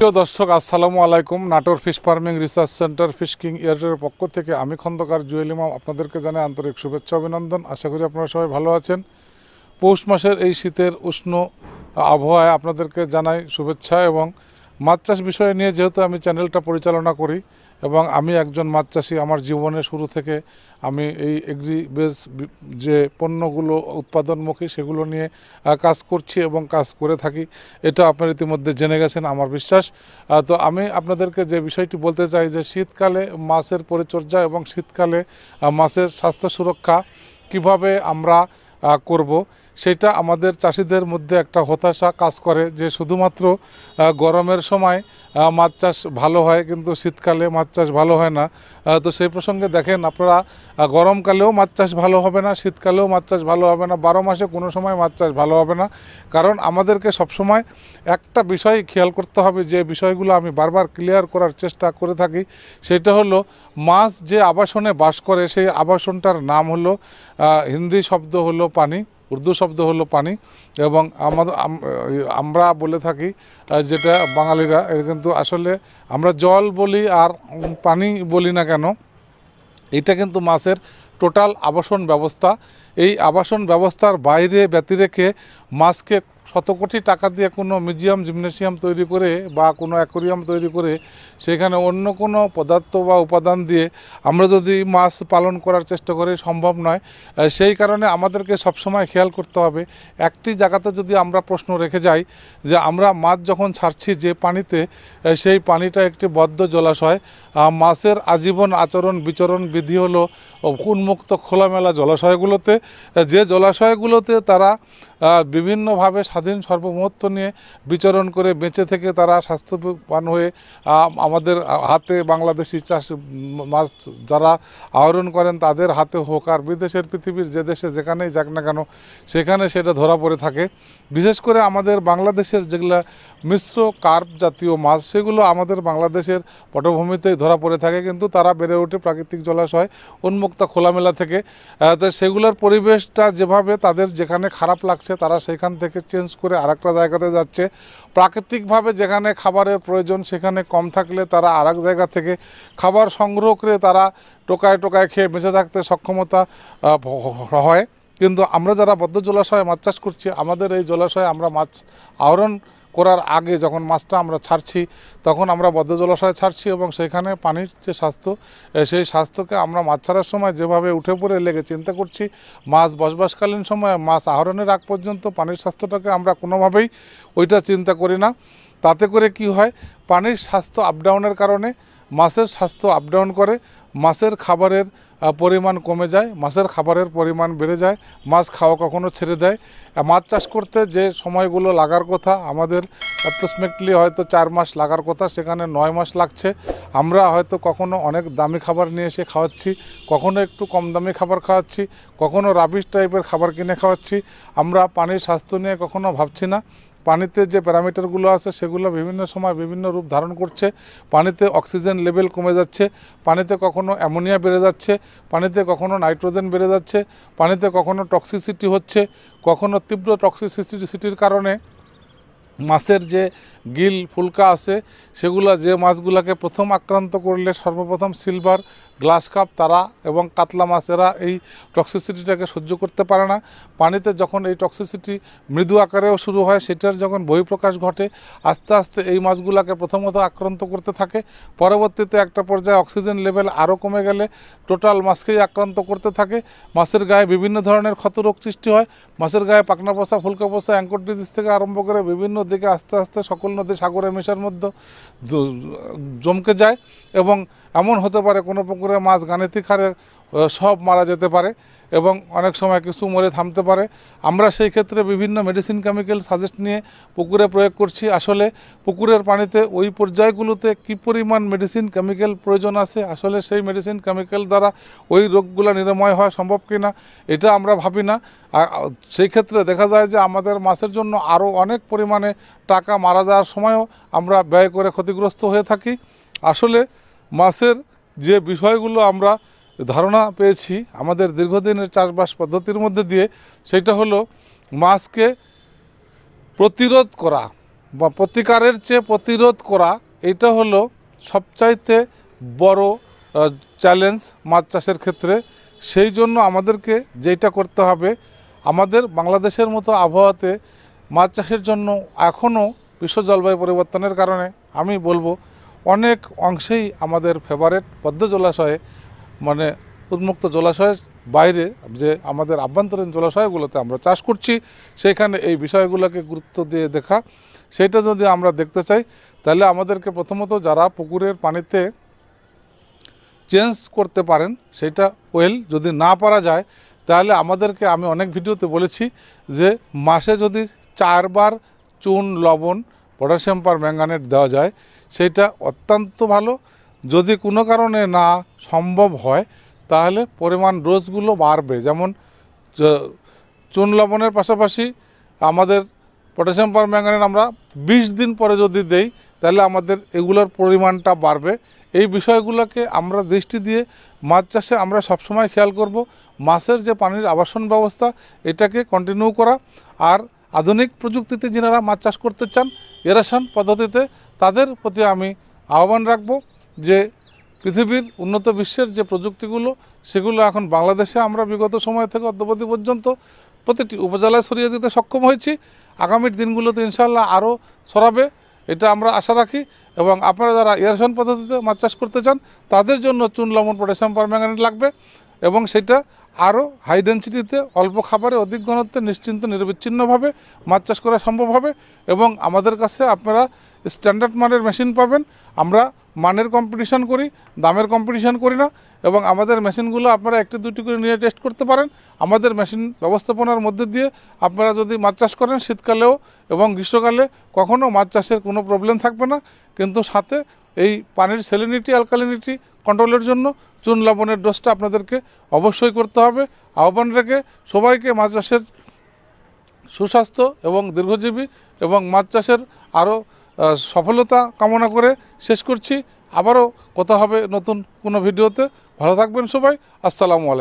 প্রিয় দর্শক, আসসালামু আলাইকুম। Natore fish farming research centre fish king এয়ারের পক্ষ থেকে আমি খন্দকার জুয়েল ইমাম আপনাদেরকে জানাই আন্তরিক শুভেচ্ছা অভিনন্দন। আশা করি আপনারা সবাই ভালো আছেন। পৌষ মাসের এই শীতের উষ্ণ আবহাওয়ায় আপনাদেরকে জানাই শুভেচ্ছা। এবং মাছ চাষ বিষয় নিয়ে যেহেতু আমি চ্যানেলটা পরিচালনা করি এবং আমি একজন মাছ চাষি, আমার জীবনের শুরু থেকে আমি এই এগ্রি বেস যে পণ্যগুলো উৎপাদনমুখী সেগুলো নিয়ে কাজ করছি এবং কাজ করে থাকি, এটা আপনারা ইতিমধ্যে জেনে গেছেন আমার বিশ্বাস। তো আমি আপনাদেরকে যে বিষয়টি বলতে চাই যে শীতকালে মাছের পরিচর্যা এবং শীতকালে মাছের স্বাস্থ্য সুরক্ষা কিভাবে আমরা করব, সেটা আমাদের চাষিদের মধ্যে একটা হতাশা কাজ করে যে শুধুমাত্র গরমের সময় মাছ চাষ ভালো হয় কিন্তু শীতকালে মাছ চাষ ভালো হয় না। তো সেই প্রসঙ্গে দেখেন আপনারা, গরমকালেও মাছ চাষ ভালো হবে না, শীতকালেও মাছ চাষ ভালো হবে না, 12 মাসে কোনো সময় মাছ চাষ ভালো হবে না। কারণ আমাদেরকে সবসময় একটা বিষয় খেয়াল করতে হবে, যে বিষয়গুলো আমি বারবার ক্লিয়ার করার চেষ্টা করে থাকি, সেটা হলো মাছ যে আবাসনে বাস করে সেই আবাসনটার নাম হলো, হিন্দি শব্দ হলো পানি, উর্দু শব্দ হলো পানি, এবং আমরা বলে থাকি যেটা বাঙালিরা, কিন্তু আসলে আমরা জল বলি আর পানি বলি না কেন, এটা কিন্তু মাছের টোটাল আবাসন ব্যবস্থা। এই আবাসন ব্যবস্থার বাইরে ব্যতি রেখে মাছকে শত কোটি টাকা দিয়ে কোনো মিউজিয়াম জিমনেশিয়াম তৈরি করে বা কোনো অ্যাকোরিয়াম তৈরি করে সেখানে অন্য কোনো পদার্থ বা উপাদান দিয়ে আমরা যদি মাছ পালন করার চেষ্টা করি, সম্ভব নয়। সেই কারণে আমাদেরকে সবসময় খেয়াল করতে হবে, একটি জায়গাতে যদি আমরা প্রশ্ন রেখে যাই যে আমরা মাছ যখন ছাড়ছি যে পানিতে, সেই পানিটা একটি বদ্ধ জলাশয়। মাছের আজীবন আচরণ বিচরণ বিধি হলো উন্মুক্ত খোলামেলা জলাশয়গুলোতে, যে জলাশয়গুলোতে তারা বিভিন্নভাবে স্বাধীন সর্বমহত্ব নিয়ে বিচরণ করে বেঁচে থেকে তারা স্বাস্থ্যবান হয়ে আমাদের হাতে, বাংলাদেশি চাষ মাছ যারা আহরণ করেন তাদের হাতে হোক আর বিদেশের পৃথিবীর যে দেশে যেখানেই যাক না কেন সেখানে সেটা ধরা পড়ে থাকে। বিশেষ করে আমাদের বাংলাদেশের যেগুলা মিশ্র কার্প জাতীয় মাছ, সেগুলো আমাদের বাংলাদেশের পটভূমিতেই ধরা পড়ে থাকে, কিন্তু তারা বেড়ে ওঠে প্রাকৃতিক জলাশয় উন্মুক্ত খোলামেলা থেকে। তো সেগুলোর পরিবেশটা যেভাবে তাদের যেখানে খারাপ লাগছে তারা সেখান থেকে চেঞ্জ করে আরেকটা জায়গাতে যাচ্ছে। প্রাকৃতিকভাবে যেখানে খাবারের প্রয়োজন সেখানে কম থাকলে তারা আরেক জায়গা থেকে খাবার সংগ্রহ করে তারা টোকায় টোকায় খেয়ে বেঁচে থাকতে সক্ষমতা হয়। কিন্তু আমরা যারা বদ্ধ জলাশয়ে মাছ চাষ করছি, আমাদের এই জলাশয়ে আমরা মাছ আহরণ করার আগে যখন মাছটা আমরা ছাড়ছি তখন আমরা বদ্ধ জলাশয়ে ছাড়ছি এবং সেখানে পানির যে স্বাস্থ্য, সেই স্বাস্থ্যকে আমরা মাছ ছাড়ার সময় যেভাবে উঠে পড়ে লেগে চিন্তা করছি, মাছ বসবাসকালীন সময় মাছ আহরণের আগ পর্যন্ত পানির স্বাস্থ্যটাকে আমরা কোনোভাবেই ওইটা চিন্তা করি না। তাতে করে কি হয়, পানির স্বাস্থ্য আপডাউনের কারণে মাছের স্বাস্থ্য আপডাউন করে, মাছের খাবারের পরিমাণ কমে যায়, মাছের খাবারের পরিমাণ বেড়ে যায়, মাছ খাওয়া কখনো ছেড়ে দেয়। মাছ চাষ করতে যে সময়গুলো লাগার কথা আমাদের অ্যাপ্রক্সিমেটলি হয়তো 4 মাস লাগার কথা, সেখানে 9 মাস লাগছে। আমরা হয়তো কখনো অনেক দামি খাবার নিয়ে এসে খাওয়াচ্ছি, কখনো একটু কম দামি খাবার খাওয়াচ্ছি, কখনো রাবিশ টাইপের খাবার কিনে খাওয়াচ্ছি। আমরা পানির স্বাস্থ্য নিয়ে কখনো ভাবছি না। পানিতে যে প্যারামিটারগুলো আছে সেগুলো বিভিন্ন সময় বিভিন্ন রূপ ধারণ করছে। পানিতে অক্সিজেন লেভেল কমে যাচ্ছে, পানিতে কখনো অ্যামোনিয়া বেড়ে যাচ্ছে, পানিতে কখনো নাইট্রোজেন বেড়ে যাচ্ছে, পানিতে কখনো টক্সিসিটি হচ্ছে, কখনো তীব্র টক্সিসিটির কারণে মাছের যে গিল ফুলকা আছে সেগুলো, যে মাছগুলোকে প্রথম আক্রান্ত করলে সর্বপ্রথম সিলভার, গ্লাস কাপ তারা এবং কাতলা মাছেরা এই টক্সিসিটিটাকে সহ্য করতে পারে না। পানিতে যখন এই টক্সিসিটি মৃদু আকারেও শুরু হয়, সেটার যখন বহিঃপ্রকাশ ঘটে, আস্তে আস্তে এই মাছগুলোকে প্রথমত আক্রান্ত করতে থাকে, পরবর্তীতে একটা পর্যায়ে অক্সিজেন লেভেল আরও কমে গেলে টোটাল মাছকেই আক্রান্ত করতে থাকে। মাছের গায়ে বিভিন্ন ধরনের ক্ষতরোগ সৃষ্টি হয়, মাছের গায়ে পাকনা পচা, ফুলকা পচা, অ্যাঙ্কর ডিজিজ থেকে আরম্ভ করে বিভিন্ন দিকে আস্তে আস্তে সকল নদী সাগরে মেশার মধ্যে জমকে যায় এবং এমন হতে পারে কোনো পুকুরে মাছ গাণিতিক হারে সব মারা যেতে পারে এবং অনেক সময় কিছু মরে থামতে পারে। আমরা সেই ক্ষেত্রে বিভিন্ন মেডিসিন কেমিক্যাল সাজেস্ট নিয়ে পুকুরে প্রয়োগ করছি। আসলে পুকুরের পানিতে ওই পর্যায়গুলোতে কী পরিমাণ মেডিসিন কেমিক্যাল প্রয়োজন আছে, আসলে সেই মেডিসিন কেমিক্যাল দ্বারা ওই রোগগুলো নিরাময় হওয়া সম্ভব কি না এটা আমরা ভাবি না। সেই ক্ষেত্রে দেখা যায় যে আমাদের মাছের জন্য আরও অনেক পরিমাণে টাকা মারা যাওয়ার সময়ও আমরা ব্যয় করে ক্ষতিগ্রস্ত হয়ে থাকি। আসলে মাছের যে বিষয়গুলো আমরা ধারণা পেয়েছি আমাদের দীর্ঘদিনের চাষবাস পদ্ধতির মধ্যে দিয়ে, সেটা হলো মাছকে প্রতিরোধ করা, বা প্রতিকারের চেয়ে প্রতিরোধ করা, এটা হলো সবচাইতে বড় চ্যালেঞ্জ মাছ চাষের ক্ষেত্রে। সেই জন্য আমাদেরকে যেটা করতে হবে, আমাদের বাংলাদেশের মতো আবহাওয়াতে মাছ চাষের জন্য এখনও বিশ্ব জলবায়ু পরিবর্তনের কারণে আমি বলবো অনেক অংশেই আমাদের ফেভারেট পদ্ম জলাশয়ে, মানে উন্মুক্ত জলাশয়ের বাইরে যে আমাদের আভ্যন্তরীণ জলাশয়গুলোতে আমরা চাষ করছি, সেখানে এই বিষয়গুলোকে গুরুত্ব দিয়ে দেখা। সেটা যদি আমরা দেখতে চাই, তাহলে আমাদেরকে প্রথমত যারা পুকুরের পানিতে চেঞ্জ করতে পারেন, সেটা ওয়েল যদি না পারা যায়, তাহলে আমাদেরকে, আমি অনেক ভিডিওতে বলেছি যে মাসে যদি 4 বার চুন, লবণ, পটাশিয়াম পার ম্যাঙ্গানেট দেওয়া যায়, সেটা অত্যন্ত ভালো। যদি কোনো কারণে না সম্ভব হয়, তাহলে পরিমাণ ডোজগুলো বাড়বে। যেমন চুন লবণের পাশাপাশি আমাদের পটাশিয়াম পার ম্যাঙ্গানেট আমরা 20 দিন পরে যদি দেই, তাহলে আমাদের এগুলোর পরিমাণটা বাড়বে। এই বিষয়গুলোকে আমরা দৃষ্টি দিয়ে মাছ চাষে আমরা সবসময় খেয়াল করব। মাছের যে পানির আবাসন ব্যবস্থা, এটাকে কন্টিনিউ করা। আর আধুনিক প্রযুক্তিতে যারা মাছ চাষ করতে চান এরেশন পদ্ধতিতে, তাদের প্রতি আমি আহ্বান রাখব যে পৃথিবীর উন্নত বিশ্বের যে প্রযুক্তিগুলো, সেগুলো এখন বাংলাদেশে আমরা বিগত সময় থেকে অদ্যাবধি পর্যন্ত প্রতিটি উপজেলায় ছড়িয়ে দিতে সক্ষম হয়েছি। আগামীর দিনগুলোতে ইনশাআল্লাহ আরও ছড়াবে, এটা আমরা আশা রাখি। এবং আপনারা যারা এরেশন পদ্ধতিতে মাছ চাষ করতে চান, তাদের জন্য চুন, লবণ, পটাশিয়াম পারম্যাঙ্গানেট লাগবে এবং সেটা আরও হাই ডেন্সিটিতে, অল্প খাবারে, অধিক ঘনত্বে, নিশ্চিন্ত নিরবিচ্ছিন্নভাবে মাছ চাষ করা সম্ভব হবে। এবং আমাদের কাছে আপনারা স্ট্যান্ডার্ড মানের মেশিন পাবেন। আমরা মানের কম্পিটিশন করি, দামের কম্পিটিশন করি না। এবং আমাদের মেশিনগুলো আপনারা 1-2টি করে নিয়ে টেস্ট করতে পারেন। আমাদের মেশিন ব্যবস্থাপনার মধ্যে দিয়ে আপনারা যদি মাছ চাষ করেন, শীতকালেও এবং গ্রীষ্মকালে কখনও মাছ চাষের কোনো প্রবলেম থাকবে না। কিন্তু সাথে এই পানির স্যালিনিটি, অ্যালকালিনিটি কন্ট্রোলের জন্য চুন, লবণের ডোজটা আপনাদেরকে অবশ্যই করতে হবে। আহ্বান রেখে সবাইকে মাছ চাষের সুস্বাস্থ্য এবং দীর্ঘজীবী এবং মাছ চাষের আরও সফলতা কামনা করে শেষ করছি। আবারও কথা হবে নতুন কোনো ভিডিওতে। ভালো থাকবেন সবাই। আসসালামু আলাইকুম।